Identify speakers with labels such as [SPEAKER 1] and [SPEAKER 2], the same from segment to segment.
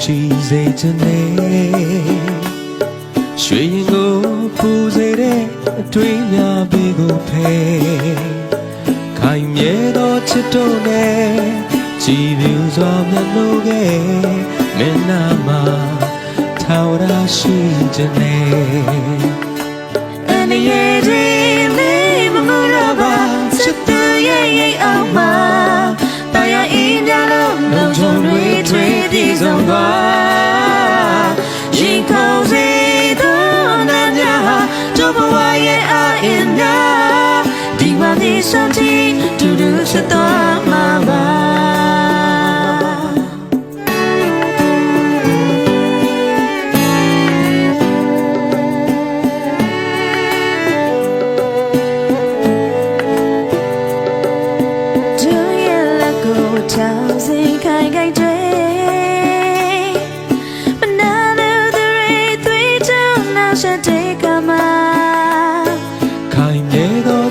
[SPEAKER 1] စေခြင်းနဲ့ရွှေရင်ကိုပူစေတဲ့အတွေ့အများပေးကိုဖဲခိုင်မြဲသောချစ်တို့နဲ့ကြည်ပြူစွာမျက်နှာကမင်းနာမှာထာဝရရှိခြင်းနဲ့အနေရဲ့လေးမမလို့ပါချစ်သူရဲ့အောင်မှာတရားအင်းကြလို့လုံခြုံတွေထွေးတည်ဆုံးသွားရင်ခေါ်စေသောနာများတို့ဘဝရဲ့အင်းများဒီမှာဒီစံတီတူတူချစ်တော်မှာပါ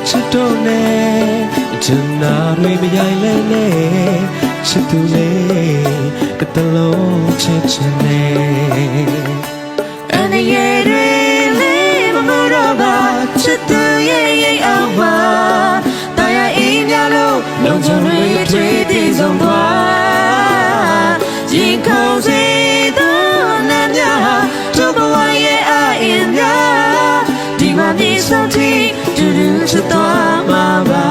[SPEAKER 1] ချစ်တို့နဲ့ချင်နာတွေမရိုင်လဲနဲ့ချစ်သူလေးတလုံးချစ်ချင်နဲ့အနေရဲ့လေးမမို့တော့ပါချစ်သူရဲ့အောင်ပါတရားအင်းများလို့လုံခြုံတွေထွေးတည်ဆုံးသွားရင်ခုန်စေသောနာများတို့ဘဝရဲ့အင်းများဒီမှာမြေဆုံးထိတူတူချစ်တော်မှာပါ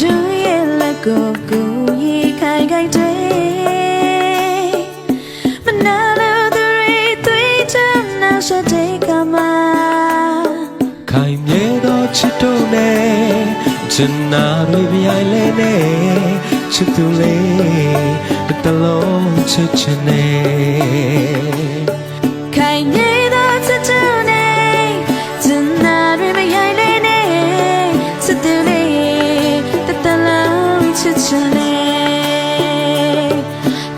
[SPEAKER 1] ดูရဲ့လက်ကိုရေခိုင်ခိုင်တွေမနာလို့သူတွေသွေးချမ်းနာဆက်တဲ့ကမှာခိုင်မြဲသောချစ်တို့နဲ့ချင်နာတွေပြိုင်လဲနဲ့ချစ်သူလေးတလုံးချစ်ချင်နဲ့ခိုင်မြဲသောချစ်တို့နဲ့ချင်နာတွေပြိုင်လဲနဲ့ချစ်သူလေးတလုံးချစ်ချင်နဲ့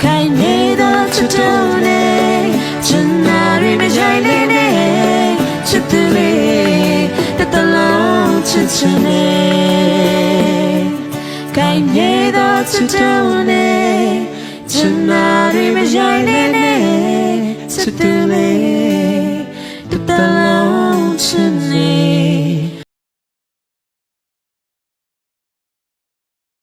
[SPEAKER 1] ခိုင်မြဲသောချစ်တို့နဲ့ချင်နာတွေပြိုင်လဲနဲ့ချစ်သူလေးတလုံးချစ်ချင်နဲ့ခိုင်မြဲသောချစ်တို့နဲ့ချင်နာတွေမရိုင်းနဲ့ချစ်သူလေး